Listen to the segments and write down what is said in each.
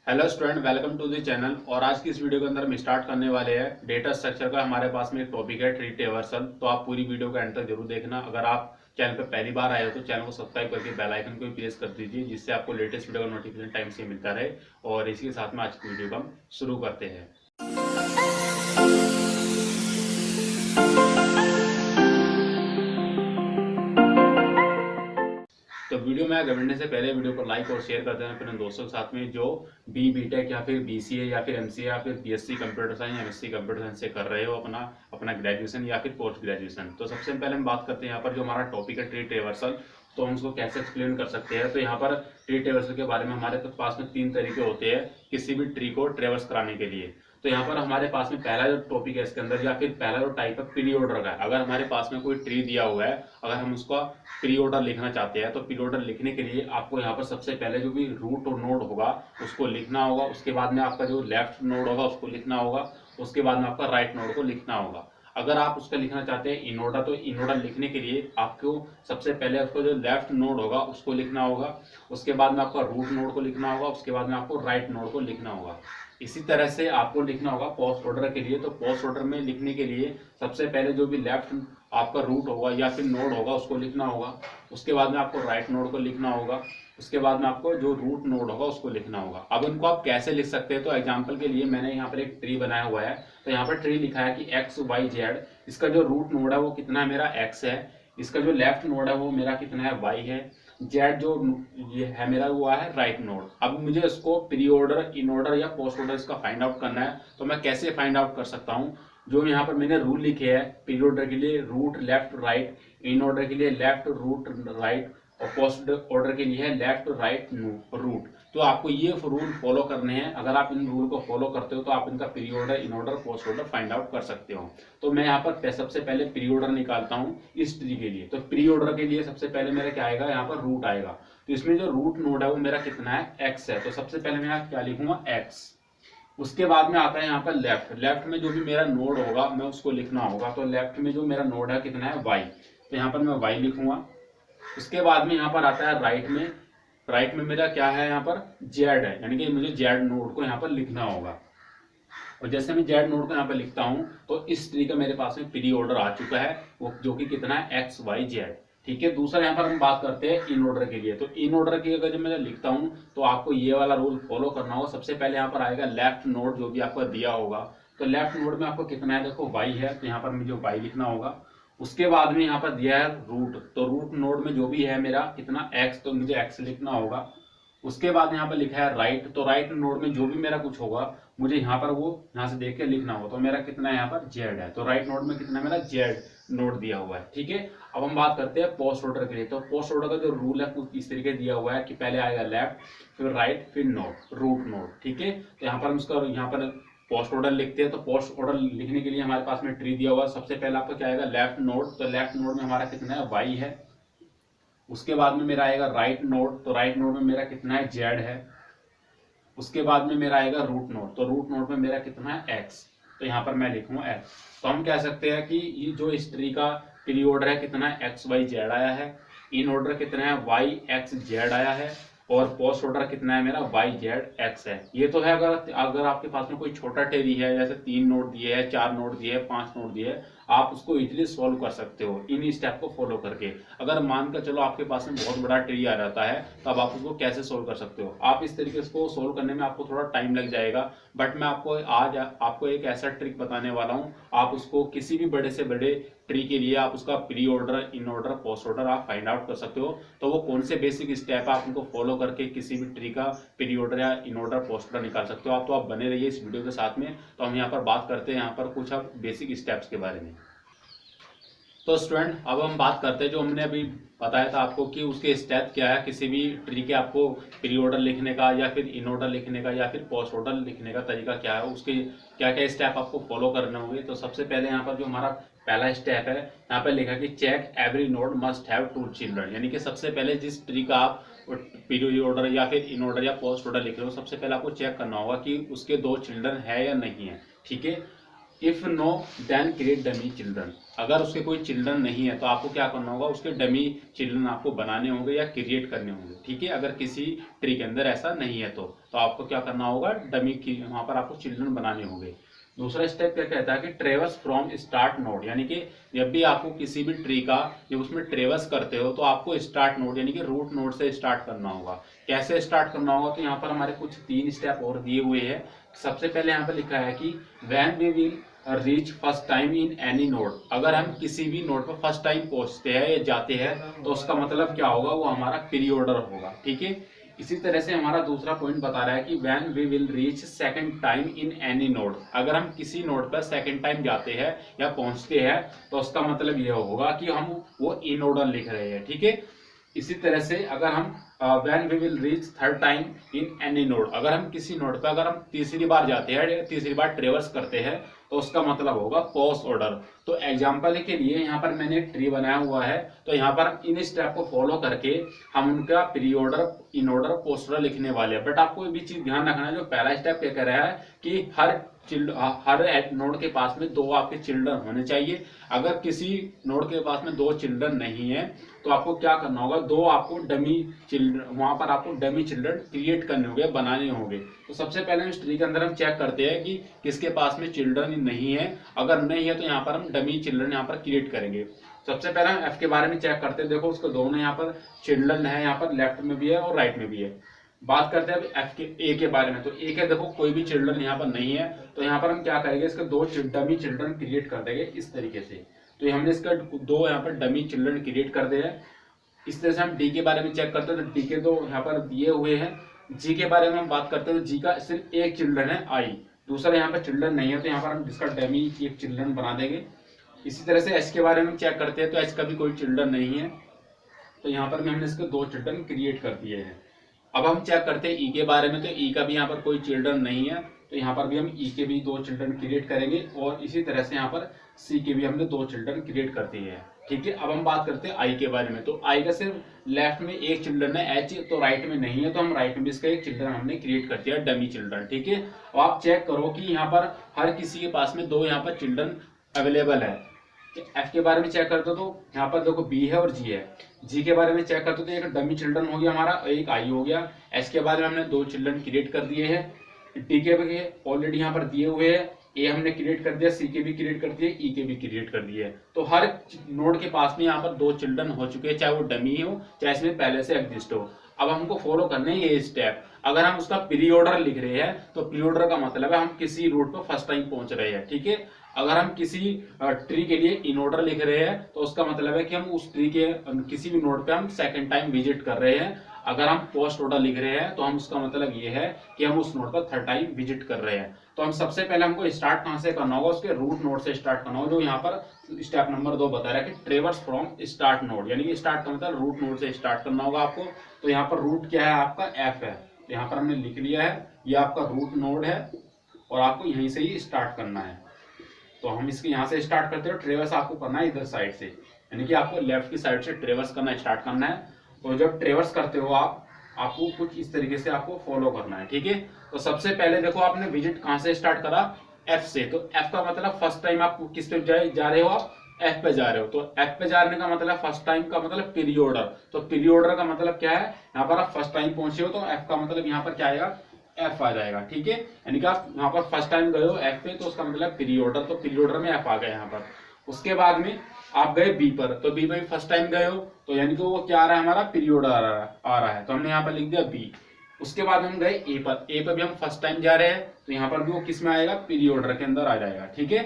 Hello student, welcome to the channel. और आज की इस वीडियो के अंदर हम स्टार्ट करने वाले हैं डेटा स्ट्रक्चर का। हमारे पास में एक टॉपिक है ट्री ट्रेवर्सल। तो आप पूरी वीडियो का एंड तक जरूर देखना। अगर आप चैनल पर पहली बार आए हो तो चैनल को सब्सक्राइब करके बेल आइकन को भी प्रेस कर दीजिए, जिससे आपको लेटेस्ट वीडियो का नोटिफिकेशन टाइम से मिलता रहे। और इसी के साथ में आज की वीडियो को हम शुरू करते हैं। तो वीडियो में आगे बढ़ने से पहले वीडियो को लाइक और शेयर कर देना अपने दोस्तों के साथ में जो बीटेक या फिर बीसीए या फिर एमसीए या फिर बीएससी कंप्यूटर साइंस या एमएससी कंप्यूटर साइंस से कर रहे हो अपना ग्रेजुएशन या फिर पोस्ट ग्रेजुएशन। तो सबसे पहले हम बात करते हैं यहाँ पर जो हमारा टॉपिक है ट्री ट्रेवर्सल, तो हम उसको कैसे एक्सप्लेन कर सकते हैं। तो यहाँ पर ट्री ट्रेवर्सल के बारे में हमारे पास में 3 तरीके होते हैं किसी भी ट्री को ट्रेवर्स कराने के लिए। तो यहाँ पर हमारे पास में पहला जो टॉपिक है इसके अंदर या फिर पहला जो टाइप है प्री ऑर्डर का है। अगर हमारे पास में कोई ट्री दिया हुआ है, अगर हम उसका प्री ऑर्डर लिखना चाहते हैं, तो प्री ऑर्डर लिखने के लिए आपको यहाँ पर सबसे पहले जो भी रूट और नोड होगा उसको लिखना होगा। उसके बाद में आपका जो लेफ्ट नोड होगा उसको लिखना होगा। उसके बाद में आपका राइट नोड को लिखना होगा। अगर आप उसका लिखना चाहते हैं इन ऑर्डर, तो इन ऑर्डर लिखने के लिए आपको सबसे पहले उसका जो लेफ्ट नोड होगा उसको लिखना होगा। उसके बाद में आपका रूट नोड को लिखना होगा। उसके बाद में आपको राइट नोड को लिखना होगा। इसी तरह से आपको लिखना होगा पोस्ट ऑर्डर के लिए। तो पोस्ट ऑर्डर में लिखने के लिए सबसे पहले जो भी लेफ्ट आपका रूट होगा या फिर नोड होगा उसको लिखना होगा। उसके बाद में आपको राइट नोड को लिखना होगा। उसके बाद में आपको जो रूट नोड होगा उसको लिखना होगा। अब इनको आप कैसे लिख सकते हैं, तो एग्जांपल के लिए मैंने यहाँ पर एक ट्री बनाया हुआ है। तो यहाँ पर ट्री लिखा है कि एक्स वाई जेड। इसका जो रूट नोड है वो कितना है, मेरा एक्स है। इसका जो लेफ्ट नोड है वो मेरा कितना है, वाई है। जेड जो ये है मेरा वो है राइट नोड। अब मुझे इसको प्री ऑर्डर, इन ऑर्डर या पोस्ट ऑर्डर इसका फाइंड आउट करना है। तो मैं कैसे फाइंड आउट कर सकता हूँ, जो यहाँ पर मैंने रूल लिखे हैं प्री ऑर्डर के लिए root left right, inorder के लिए लेफ्ट रूट राइट और पोस्ट ऑर्डर के लिए है लेफ्ट राइट रूट। तो आपको ये रूल फॉलो करने हैं। अगर आप इन रूल को फॉलो करते हो तो आप इनका pre order, in order, post order find out कर सकते हो। तो मैं यहाँ पर सबसे पहले प्री ऑर्डर निकालता हूँ इस ट्री के लिए। तो प्री ऑर्डर के लिए सबसे पहले मेरा क्या आएगा, यहाँ पर रूट आएगा। तो इसमें जो रूट नोड है वो मेरा कितना है, एक्स है। तो सबसे पहले मैं यहाँ क्या लिखूंगा, एक्स। उसके बाद में आता है यहाँ पर लेफ्ट। लेफ्ट में जो भी मेरा नोड होगा मैं उसको लिखना होगा। तो लेफ्ट में जो मेरा नोड है कितना है, वाई। तो यहाँ पर मैं वाई लिखूंगा। उसके बाद में यहाँ पर आता है राइट में। राइट में मेरा क्या है, यहाँ पर जेड है, यानी कि मुझे जेड नोड को यहाँ पर लिखना होगा। और जैसे मैं जेड नोड को यहाँ पर लिखता हूँ तो इस ट्री का मेरे पास में प्री ऑर्डर आ चुका है, वो जो कि कितना है, एक्स वाई जेड। ठीक है। दूसरा यहाँ पर हम बात करते हैं इन ऑर्डर के लिए। तो इन ऑर्डर की अगर जब मैं लिखता हूँ तो आपको ये वाला रूल फॉलो करना होगा। सबसे पहले यहाँ पर आएगा लेफ्ट नोड जो भी आपको दिया होगा। तो लेफ्ट नोड में आपको कितना है, देखो वाई है, तो यहाँ पर मुझे वाई लिखना होगा। उसके बाद में यहाँ पर दिया है रूट। तो रूट नोड में जो भी है मेरा कितना, एक्स, तो मुझे एक्स लिखना होगा। उसके बाद यहाँ पर लिखा है राइट। तो राइट नोड में जो भी मेरा कुछ होगा मुझे यहाँ पर वो यहाँ से देख के लिखना होगा। तो मेरा कितना है, यहाँ पर जेड है। तो राइट नोड में कितना मेरा जेड नोड दिया हुआ है। ठीक है। अब हम बात करते हैं पोस्ट ऑर्डर के लिए। तो पोस्ट ऑर्डर का जो रूल है कुछ इस तरीके दिया हुआ है कि पहले आएगा लेफ्ट, फिर राइट, फिर नोड, रूट नोड। ठीक है। तो यहाँ पर हम उसका यहाँ पर पोस्ट ऑर्डर लिखते हैं। तो पोस्ट ऑर्डर लिखने के लिए हमारे पास में ट्री दिया हुआ है। सबसे पहले आपका क्या आएगा, लेफ्ट नोड। तो लेफ्ट नोड में हमारा कितना है, वाई है। उसके बाद में मेरा आएगा राइट नोड। तो राइट नोड में मेरा कितना है, जेड है। उसके बाद में मेरा आएगा रूट नोड। तो रूट नोड में मेरा कितना है, एक्स। तो यहाँ पर मैं लिखूंगा एक्स। तो हम कह सकते हैं कि ये जो इस ट्री का प्री ऑर्डर है कितना है, एक्स वाई जेड आया है। इन ऑर्डर कितना है, वाई एक्स जेड आया है। और पोस्ट ऑर्डर कितना है मेरा, वाई जेड एक्स है। ये तो है अगर आपके पास में कोई छोटा ट्री है, जैसे 3 नोड दिए है, 4 नोड दिए है, 5 नोड दिए है, आप उसको इजीली सोल्व कर सकते हो इन स्टेप को फॉलो करके। अगर मानकर चलो आपके पास में बहुत बड़ा ट्री आ जाता है, तब आप उसको कैसे सोल्व कर सकते हो। आप इस तरीके से सोल्व करने में आपको थोड़ा टाइम लग जाएगा, बट मैं आज आपको एक ऐसा ट्रिक बताने वाला हूँ। आप उसको किसी भी बड़े से बड़े ट्री के लिए आप उसका pre order, in order, post order आप फाइंड आउट कर सकते हो। तो वो कौन से बेसिक स्टेप आप उनको फॉलो करके किसी भी ट्री का प्री ऑर्डर या इन ऑर्डर, पोस्ट ऑर्डर निकाल सकते हो। आप बने रहिए इस वीडियो के साथ में। तो हम यहाँ पर बात करते हैं यहाँ पर कुछ अब बेसिक स्टेप्स के बारे में। तो स्टूडेंट, अब हम बात करते हैं जो हमने अभी बताया था आपको कि उसके स्टेप क्या है किसी भी ट्री के आपको प्री ऑर्डर लिखने का या फिर इन ऑर्डर लिखने का या फिर पोस्ट ऑर्डर लिखने का तरीका क्या है, उसके क्या क्या स्टेप आपको फॉलो करने होंगे। तो सबसे पहले यहाँ पर जो हमारा पहला स्टेप है, यहाँ पर लिखा कि check every node must have 2 children. यानी कि सबसे पहले जिस ट्री का आप प्री ऑर्डर या फिर इन ऑर्डर या पोस्ट ऑर्डर लिख रहे हो, सबसे पहले आपको चेक करना होगा कि उसके 2 चिल्ड्रन है या नहीं है। ठीक है। If no then create dummy children. अगर उसके कोई चिल्ड्रन नहीं है तो आपको क्या करना होगा, उसके डमी चिल्ड्रन आपको बनाने होंगे या क्रिएट करने होंगे। ठीक है, अगर किसी ट्री के अंदर ऐसा नहीं है तो आपको क्या करना होगा, डमी की वहां पर आपको चिल्ड्रन बनाने होंगे। दूसरा स्टेप क्या कहता है कि ट्रेवर्स फ्रॉम स्टार्ट नोड, यानी कि जब भी आपको किसी भी ट्री का जब उसमें ट्रेवर्स करते हो तो आपको स्टार्ट नोड यानी कि रूट नोड से स्टार्ट करना होगा। कैसे स्टार्ट करना होगा, तो यहाँ पर हमारे कुछ 3 स्टेप और दिए हुए हैं। सबसे पहले यहाँ पर लिखा है कि when we will reach first time in any node, अगर हम किसी भी नोड पर फर्स्ट टाइम पहुंचते हैं या जाते हैं तो उसका मतलब क्या होगा, वो हमारा पीरियोडर होगा। ठीक है, इसी तरह से हमारा दूसरा पॉइंट बता रहा है कि when we will reach second time in any node, अगर हम किसी नोड पर सेकंड टाइम जाते हैं या पहुंचते हैं तो उसका मतलब यह होगा कि हम वो इन ऑर्डर लिख रहे हैं। ठीक है, इसी तरह से अगर हम when we will reach third time in any node, अगर हम किसी नोड पर अगर हम तीसरी बार जाते हैं, तीसरी बार ट्रेवर्स करते हैं तो उसका मतलब होगा पोस्ट ऑर्डर। तो एग्जांपल के लिए यहाँ पर मैंने एक ट्री बनाया हुआ है, तो यहाँ पर हम इन स्टेप को फॉलो करके हम उनका pre order, in order, post order लिखने वाले हैं। बट आपको ये भी चीज ध्यान रखना है, जो पहला स्टेप क्या कह रहा है कि हर नोड के पास में 2 आपके चिल्ड्रन होने चाहिए। अगर किसी नोड के पास में 2 चिल्ड्रन नहीं है तो आपको क्या करना होगा, 2 आपको डमी चिल्ड्रन, वहां पर आपको डमी चिल्ड्रन क्रिएट करने होंगे, बनाने होंगे। तो सबसे पहले हम इस ट्री के अंदर हम चेक करते हैं कि किसके पास में चिल्ड्रन नहीं है। अगर नहीं है तो यहाँ पर हम डमी चिल्ड्रन यहाँ पर क्रिएट करेंगे। सबसे पहले हम एफ के बारे में चेक करते हैं। देखो उसको दोनों यहाँ पर चिल्ड्रन है, यहाँ पर लेफ्ट में भी है और राइट में भी है। बात करते हैं अब एफ के ए के बारे में। तो ए के देखो कोई भी चिल्ड्रन यहाँ पर नहीं है, तो यहाँ पर हम क्या करेंगे, इसके 2 डमी चिल्ड्रन क्रिएट कर देंगे इस तरीके से। तो हमने इसका 2 यहाँ पर डमी चिल्ड्रन क्रिएट कर दिए हैं। इस तरह से हम डी के बारे में चेक करते हैं, तो डी के 2 यहाँ पर दिए हुए हैं। जी के बारे में हम बात करते हैं, तो जी का सिर्फ एक चिल्ड्रन है आई, दूसरा यहाँ पर चिल्ड्रन नहीं है, तो यहाँ पर हम इसका डमी एक चिल्ड्रन बना देंगे। इसी तरह से एच के बारे में चेक करते हैं, तो एच का भी कोई चिल्ड्रन नहीं है, तो यहाँ पर भी हमने इसके 2 चिल्ड्रन क्रिएट कर दिए हैं। अब हम चेक करते हैं ई के बारे में, तो ई का भी यहाँ पर कोई चिल्ड्रन नहीं है, तो यहाँ पर भी हम ई के भी 2 चिल्ड्रन क्रिएट करेंगे। और इसी तरह से यहाँ पर सी के भी हमने 2 चिल्ड्रन क्रिएट कर दिए हैं। ठीक है, अब हम बात करते हैं आई के बारे में। तो आई का सिर्फ लेफ्ट में एक चिल्ड्रन है, एच तो राइट में नहीं है, तो हम राइट में भी इसका एक चिल्ड्रन हमने क्रिएट कर दिया, डमी चिल्ड्रन। ठीक है, अब आप चेक करो कि यहाँ पर हर किसी के पास में 2 यहाँ पर चिल्ड्रन अवेलेबल है। एफ के बारे में चेक करते हो तो यहाँ पर देखो बी है और जी है। जी के बारे में चेक करते हो तो एक डमी चिल्ड्रन हो गया हमारा, एक आई हो गया। एच के बारे में हमने 2 चिल्ड्रन क्रिएट कर दिए हैं। डी के ऑलरेडी यहाँ पर दिए हुए हैं, ए हमने क्रिएट कर दिया, सी के भी क्रिएट कर दिए, ई के भी क्रिएट कर दिए। तो हर नोड के पास में यहाँ पर 2 चिल्ड्रन हो चुके हैं, चाहे वो डमी हो चाहे इसमें पहले से एग्जिस्ट हो। अब हमको फॉलो करने हैं ये स्टेप। अगर हम उसका प्री ऑर्डर लिख रहे हैं तो प्री ऑर्डर का मतलब है हम किसी रूट पर फर्स्ट टाइम पहुंच रहे हैं। ठीक है, अगर हम किसी ट्री के लिए इन ऑर्डर लिख रहे हैं तो उसका मतलब है कि हम उस ट्री के किसी भी नोड पे हम सेकंड टाइम विजिट कर रहे हैं। अगर हम पोस्ट ऑर्डर लिख रहे हैं तो हम उसका मतलब ये है कि हम उस नोड पर थर्ड टाइम विजिट कर रहे हैं। तो हम सबसे पहले हमको स्टार्ट कहां से करना होगा, उसके रूट नोड से स्टार्ट करना होगा, जो यहाँ पर स्टेप नंबर 2 बता रहा है कि ट्रेवर्स फ्रॉम स्टार्ट नोड, यानी कि स्टार्ट का मतलब रूट नोड से स्टार्ट करना होगा आपको। तो यहाँ पर रूट क्या है आपका, एफ है, तो यहाँ पर हमने लिख लिया है, ये आपका रूट नोड है और आपको यहीं से ही स्टार्ट करना है। तो हम इसके यहाँ से स्टार्ट करते हैं, ट्रेवर्स आपको करना है इधर साइड से, यानी कि आपको लेफ्ट की साइड से ट्रेवर्स करना स्टार्ट करना है। तो जब ट्रेवर्स करते हो आपको कुछ इस तरीके से आपको फॉलो करना है। ठीक है, तो सबसे पहले देखो आपने विजिट कहाँ से स्टार्ट करा, एफ से। तो एफ का मतलब फर्स्ट टाइम आप किस पे जा रहे हो, आप एफ पे जा रहे हो। तो एफ पे जाने का मतलब फर्स्ट टाइम का मतलब पीरियोडर। तो पीरियोडर का मतलब क्या है, यहाँ पर आप फर्स्ट टाइम पहुंचे हो तो एफ का मतलब यहाँ पर क्या आएगा, एफ आ जाएगा। ठीक है, यानी कि आप यहाँ पर फर्स्ट टाइम गए हो एफ पे तो उसका मतलब पीरियोडर, तो पीरियोडर में एफ आ गया यहाँ पर। उसके बाद में आप गए बी पर, तो बी पर भी फर्स्ट टाइम गए हो तो यानी कि वो क्या आ रहा है, हमारा पीरियोडर आ रहा है, तो हमने यहाँ पर लिख दिया बी। उसके बाद हम गए ए पर, ए पर भी हम फर्स्ट टाइम जा रहे हैं तो यहाँ पर भी वो किस में आएगा, पीरियोडर के अंदर आ जाएगा। ठीक है,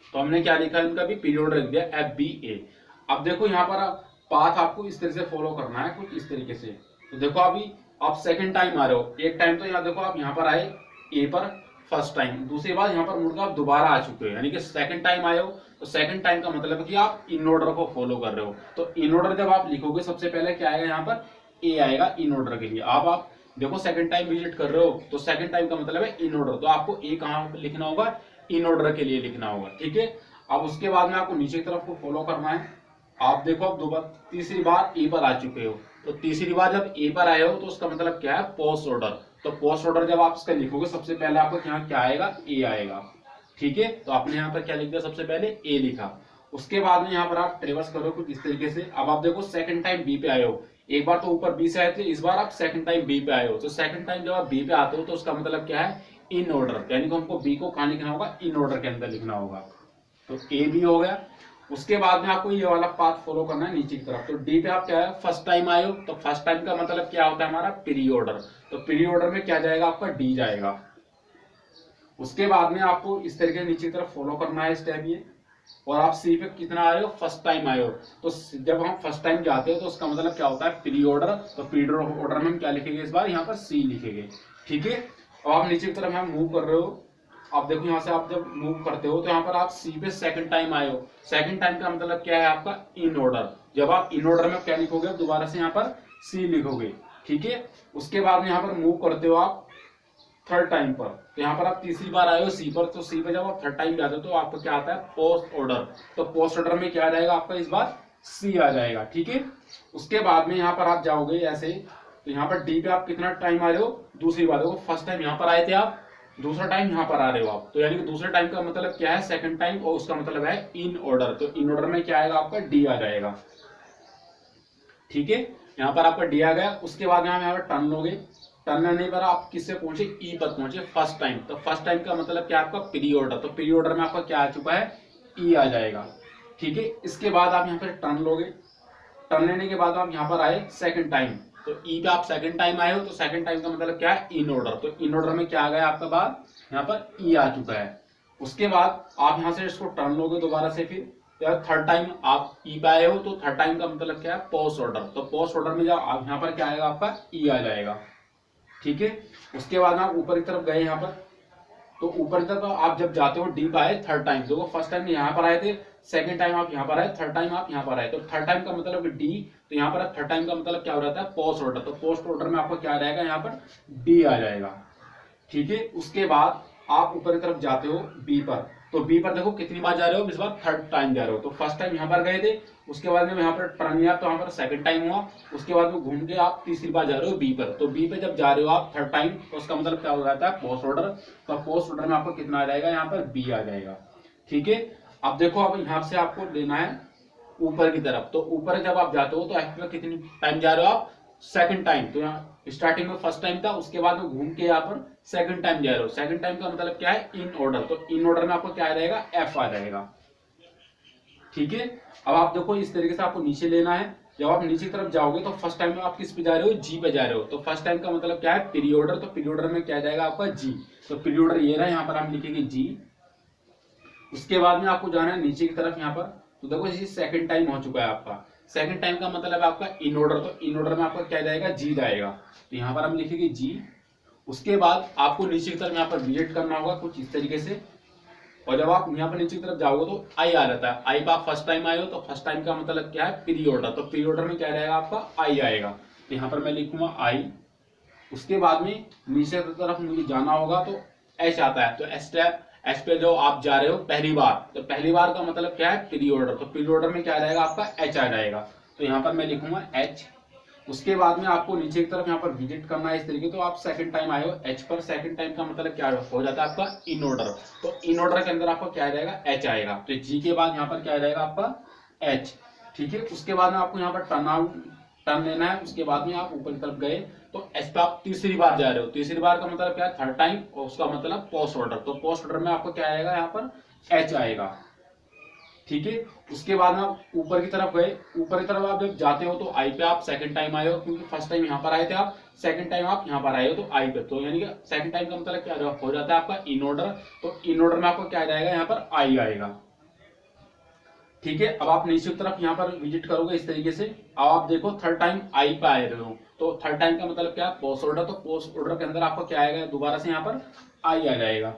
तो हमने क्या लिखा है, इनका भी पीरियोडर लिख दिया, एफ बी ए। अब देखो यहाँ पर पाथ आपको इस तरह से फॉलो करना है, कुछ इस तरीके से। तो देखो अभी आप सेकंड टाइम आ रहे हो, एक टाइम तो यहाँ देखो आप यहाँ पर आए ए पर फर्स्ट टाइम, दूसरी बार यहाँ पर मुड़कर आप दोबारा आ चुके हो, यानी कि सेकंड टाइम आए हो। तो सेकंड टाइम का मतलब है कि आप इन ऑर्डर को फॉलो कर रहे हो। तो इन ऑर्डर जब आप लिखोगे सबसे पहले क्या आएगा, यहाँ पर ए आएगा इन ऑर्डर के लिए। आप देखो सेकंड टाइम विजिट कर रहे हो तो सेकंड टाइम का मतलब है इन ऑर्डर, तो आपको ए कहाँ पे लिखना होगा, इन ऑर्डर के लिए लिखना होगा। ठीक है, अब उसके बाद में आपको नीचे की तरफ को फॉलो करना है। आप देखो अब दोबारा तीसरी बार ए पर आ चुके हो, तो तीसरी बार जब ए पर आए हो तो उसका मतलब क्या है, पोस्ट ऑर्डर। तो पोस्ट ऑर्डर जब आप इसका लिखोगे सबसे पहले आपको यहाँ क्या आएगा, ए आएगा। ठीक है, तो आपने यहाँ पर क्या लिख दिया, सबसे पहले ए लिखा। उसके बाद में यहाँ पर आप ट्रेवर्स करो कुछ इस तरीके से। अब आप देखो सेकंड टाइम बी पे आए हो, एक बार तो ऊपर बी से आए थे, इस बार आप सेकंड टाइम बी पे आए हो। तो सेकंड टाइम जब आप बी पे आते हो तो उसका मतलब क्या है, इन ऑर्डर, यानी कि हमको बी को कहाँ लिखना होगा, इन ऑर्डर के अंदर लिखना होगा। तो ए बी हो गया। उसके बाद में आपको ये वाला पाथ फॉलो करना है नीचे की तरफ। तो डी पे आप क्या है, फर्स्ट टाइम आए हो, तो फर्स्ट टाइम का मतलब क्या होता है हमारा, प्री ऑर्डर। तो प्री ऑर्डर में क्या जाएगा आपका, डी जाएगा। उसके बाद में आपको इस तरीके नीचे की तरफ फॉलो करना है स्टेप ये। और आप सी पे कितना आए हो, फर्स्ट टाइम आए हो। तो जब हम फर्स्ट टाइम जाते हो तो उसका मतलब क्या होता है, प्री ऑर्डर। तो प्री ऑर्डर में हम क्या लिखेंगे, इस बार यहाँ पर सी लिखेंगे। ठीक है, अब आप नीचे की तरफ यहाँ मूव कर रहे हो। आप देखो यहाँ से आप जब मूव करते हो तो यहाँ पर आप सी पे सेकंड टाइम आए हो। सेकंड टाइम का मतलब क्या है आपका, इन ऑर्डर। जब आप इन ऑर्डर में क्या लिखोगे, दोबारा से यहाँ पर सी लिखोगे। ठीक है, उसके बाद में यहाँ पर मूव करते हो आप थर्ड टाइम पर। तो यहाँ पर आप तीसरी बार आए हो सी पर। तो सी पर जब आप थर्ड टाइम जाते हो तो आपको क्या आता है, पोस्ट ऑर्डर। तो पोस्ट ऑर्डर में क्या आ जाएगा आपका, इस बार सी आ जाएगा। ठीक है, उसके बाद में यहाँ पर आप जाओगे ऐसे। तो यहाँ पर डी पे आप कितना टाइम आ रहे हो, दूसरी बार। देखो फर्स्ट टाइम यहाँ पर आए थे आप, दूसरा टाइम यहाँ पर आ रहे हो आप। तो यानी कि दूसरे टाइम का मतलब क्या है, सेकंड टाइम, और उसका मतलब है इन ऑर्डर। तो इन ऑर्डर में क्या आएगा आपका, डी आ जाएगा। ठीक है, यहाँ पर आपका डी आ गया। उसके बाद यहाँ पर टर्न लोगे। टर्न लेने पर आप किससे पहुंचे, ई पर पहुंचे, फर्स्ट टाइम। तो फर्स्ट टाइम का मतलब क्या आपका, प्री ऑर्डर। तो प्री ऑर्डर में आपका क्या आ चुका है, ई आ जाएगा। ठीक है, इसके बाद आप यहाँ पर टर्न लोगे। टर्न लेने के बाद आप यहाँ पर आए सेकंड टाइम। तो ई पे आप सेकंड टाइम आए हो, तो सेकंड टाइम का मतलब क्या है, इन ऑर्डर। तो इन ऑर्डर में क्या आ गया आपका बाद, यहाँ पर ई आ चुका है। उसके बाद आप यहाँ से इसको टर्न लोगे दोबारा से। फिर थर्ड टाइम आप ई पे आए हो, तो थर्ड टाइम का मतलब क्या है, पोस्ट ऑर्डर। तो पोस्ट ऑर्डर में जब आप यहाँ पर क्या आएगा आपका, ई आ जाएगा। ठीक है, उसके बाद आप ऊपर की तरफ गए यहाँ पर। तो ऊपर की तरफ आप जब जाते हो डी पे आए थर्ड टाइम। देखो फर्स्ट टाइम यहाँ पर आए थे, सेकंड टाइम आप यहाँ पर आए, थर्ड टाइम आप यहाँ पर आए। तो थर्ड टाइम का मतलब डी। तो यहाँ पर थर्ड टाइम का मतलब क्या हो जाता है, पोस्ट ऑर्डर। तो पोस्ट ऑर्डर में आपको क्या आ जाएगा, यहाँ पर डी आ जाएगा। ठीक है, उसके बाद आप ऊपर की तरफ जाते हो बी पर। तो बी पर देखो कितनी बार जा रहे हो, इस बार थर्ड टाइम जा रहे हो। तो फर्स्ट टाइम यहाँ पर गए थे, उसके बाद में यहाँ पर टर्न लिया, तो यहाँ पर सेकंड टाइम हुआ। उसके बाद में घूम के आप तीसरी बार जा रहे हो बी पर। तो बी पे जब जा रहे हो आप थर्ड टाइम, तो उसका मतलब क्या हो जाता है, पोस्ट ऑर्डर। तो पोस्ट ऑर्डर में आपको कितना आ जाएगा, यहाँ पर बी आ जाएगा। ठीक है, अब देखो अब यहाँ से आपको लेना है ऊपर की तरफ। तो ऊपर जब आप जाते हो तो एक्चुअली में कितनी टाइम जा रहे हो आप, सेकंड टाइम। तो यहाँ स्टार्टिंग में फर्स्ट टाइम था, उसके बाद में घूम के यहाँ पर सेकंड टाइम जा रहे हो। सेकंड टाइम का मतलब क्या है, इन ऑर्डर। तो इन ऑर्डर में आपको क्या आ जाएगा, एफ आ जाएगा। ठीक है, अब आप देखो इस तरीके से आपको नीचे लेना है। जब आप नीचे की तरफ जाओगे तो फर्स्ट टाइम में आप किस पे जा रहे हो, जी पे जा रहे हो। तो फर्स्ट टाइम का मतलब क्या है, प्री ऑर्डर। तो प्री ऑर्डर में क्या जाएगा आपका, जी। तो प्री ऑर्डर ये रहा, यहाँ पर हम लिखेंगे जी। उसके बाद में आपको जाना है नीचे की तरफ यहाँ पर। तो देखो ये सेकंड टाइम हो चुका है आपका। सेकंड टाइम का मतलब आपका इन ऑर्डर। तो इन ऑर्डर में आपका क्या जाएगा, जी जाएगा। तो यहाँ पर हम लिखेंगे जी। उसके बाद आपको नीचे की तरफ यहाँ पर विजिट करना होगा कुछ इस तरीके से। और जब आप यहाँ पर नीचे की तरफ जाओगे तो आई आ जाता है। आई पर आप फर्स्ट टाइम आए हो, तो फर्स्ट टाइम का मतलब क्या है, प्री ऑर्डर। तो प्री ऑर्डर में क्या रहेगा आपका, आई आएगा। तो यहाँ पर मैं लिखूंगा आई। उसके बाद में नीचे की तरफ मुझे जाना होगा तो एच आता है। तो एच पे जो आप जा रहे हो पहली बार, तो पहली बार का मतलब क्या है, प्री ऑर्डर। तो प्री ऑर्डर में क्या रहेगा आपका, एच आ जाएगा। तो यहाँ पर मैं लिखूंगा एच। उसके बाद में आपको नीचे की तरफ यहाँ पर विजिट करना है इस तरीके। तो आप सेकंड टाइम आए हो एच पर। सेकंड टाइम का मतलब क्या हो जाता है आपका, इन ऑर्डर। तो इन ऑर्डर के अंदर आपको क्या जाएगा, एच आएगा। तो जी के बाद यहाँ पर क्या जाएगा आपका, एच। ठीक है, उसके बाद में आपको यहाँ पर टर्न लेना है। उसके बाद में आप ऊपर की तरफ गए तो एच पे आप तीसरी बार जा रहे हो। तीसरी बार का मतलब क्या है, थर्ड टाइम, और उसका मतलब पोस्ट ऑर्डर। तो पोस्ट ऑर्डर में आपको क्या आएगा, यहाँ पर एच आएगा। ठीक है, उसके बाद में आप ऊपर की तरफ गए। ऊपर की तरफ आप जब जाते हो तो आई पे आप सेकंड टाइम आए हो, क्योंकि फर्स्ट टाइम यहाँ पर आए थे आप, सेकंड टाइम आप यहाँ पर आए हो तो आई पे। तो यानी कि सेकंड टाइम का मतलब क्या हो जाता है आपका, इन ऑर्डर। तो इन ऑर्डर में आपको क्या आ जाएगा, यहाँ पर आई आएगा। ठीक है, अब आप नीचे की तरफ यहाँ पर विजिट करोगे इस तरीके से। अब आप देखो थर्ड टाइम आई पे आए रहे हो, तो थर्ड टाइम का मतलब क्या है, पोस्ट ऑर्डर। तो पोस्ट ऑर्डर के अंदर आपको क्या आएगा, दोबारा से यहाँ पर आई आ जाएगा।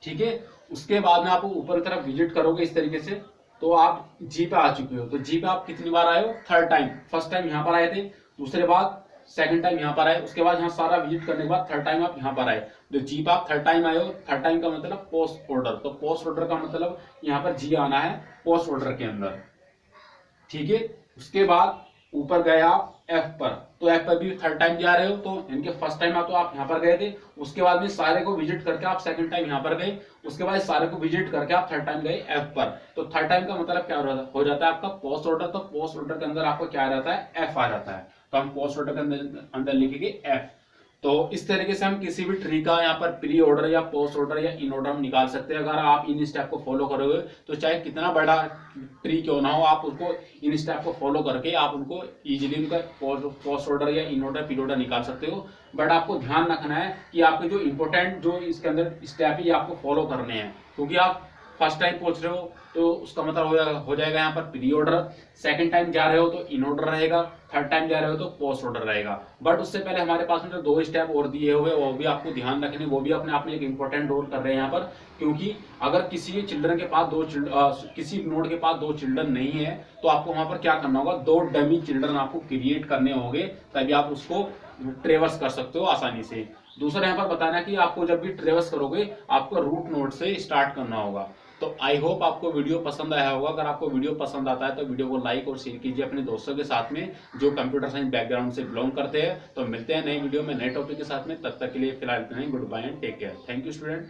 ठीक है, उसके बाद में आप ऊपर की तरफ विजिट करोगे इस तरीके से। तो आप जी पे आ चुके हो। तो जी पे आप कितनी बार आए हो, थर्ड टाइम। फर्स्ट टाइम यहाँ पर आए थे, दूसरे बाद सेकंड टाइम यहाँ पर आए, उसके बाद यहाँ सारा विजिट करने के बाद थर्ड टाइम आप यहाँ पर आए। तो जी पे आप थर्ड टाइम आए हो। थर्ड टाइम का मतलब पोस्ट ऑर्डर। तो पोस्ट ऑर्डर का मतलब यहाँ पर जी आना है पोस्ट ऑर्डर के अंदर। ठीक है, उसके बाद ऊपर गए आप एफ पर, तो एफ पर भी थर्ड टाइम जा रहे हो, तो इनके फर्स्ट टाइम तो आप यहाँ पर गए थे, उसके बाद में सारे को विजिट करके आप सेकंड टाइम यहाँ पर गए, उसके बाद सारे को विजिट करके आप थर्ड टाइम गए एफ पर, तो थर्ड टाइम का मतलब क्या हो जाता है आपका पोस्ट ऑर्डर, तो पोस्ट ऑर्डर के अंदर आपको क्या आ जाता है, एफ आ जाता है, तो हम पोस्ट ऑर्डर के अंदर लिखेंगे एफ। तो इस तरीके से हम किसी भी ट्री का यहाँ पर प्री ऑर्डर या पोस्ट ऑर्डर या इन ऑर्डर हम निकाल सकते हैं। अगर आप इन स्टेप को फॉलो करोगे तो चाहे कितना बड़ा ट्री क्यों ना हो, आप उसको इन स्टेप को फॉलो करके आप उनको इजीली उनका पोस्ट ऑर्डर या इन ऑर्डर प्री ऑर्डर निकाल सकते हो। बट आपको ध्यान रखना है कि आपके जो इंपॉर्टेंट जो इसके अंदर स्टेप है ये आपको फॉलो करने हैं, क्योंकि आप फर्स्ट टाइम पहुंच रहे हो तो उसका मतलब हो जाएगा यहाँ पर प्री ऑर्डर, सेकंड टाइम जा रहे हो तो इन ऑर्डर रहेगा, थर्ड टाइम जा रहे हो तो पोस्ट ऑर्डर रहेगा। बट उससे पहले हमारे पास में जो दो स्टेप और दिए हुए वो भी आपको ध्यान रखने, वो भी अपने आप में एक इंपॉर्टेंट रोल कर रहे हैं यहाँ पर, क्योंकि अगर किसी चिल्ड्रन के पास किसी नोड के पास दो चिल्ड्रन नहीं है तो आपको वहां पर क्या करना होगा, दो डमी चिल्ड्रन आपको क्रिएट करने होंगे, तभी आप उसको ट्रेवर्स कर सकते हो आसानी से। दूसरा यहाँ पर बताना कि आपको जब भी ट्रेवर्स करोगे आपको रूट नोड से स्टार्ट करना होगा। तो आई होप आपको वीडियो पसंद आया होगा। अगर आपको वीडियो पसंद आता है तो वीडियो को लाइक और शेयर कीजिए अपने दोस्तों के साथ में जो कंप्यूटर साइंस बैकग्राउंड से बिलोंग करते हैं। तो मिलते हैं नई वीडियो में नए टॉपिक के साथ में, तब तक के लिए फिलहाल इतना ही, goodbye and take care. Thank you student.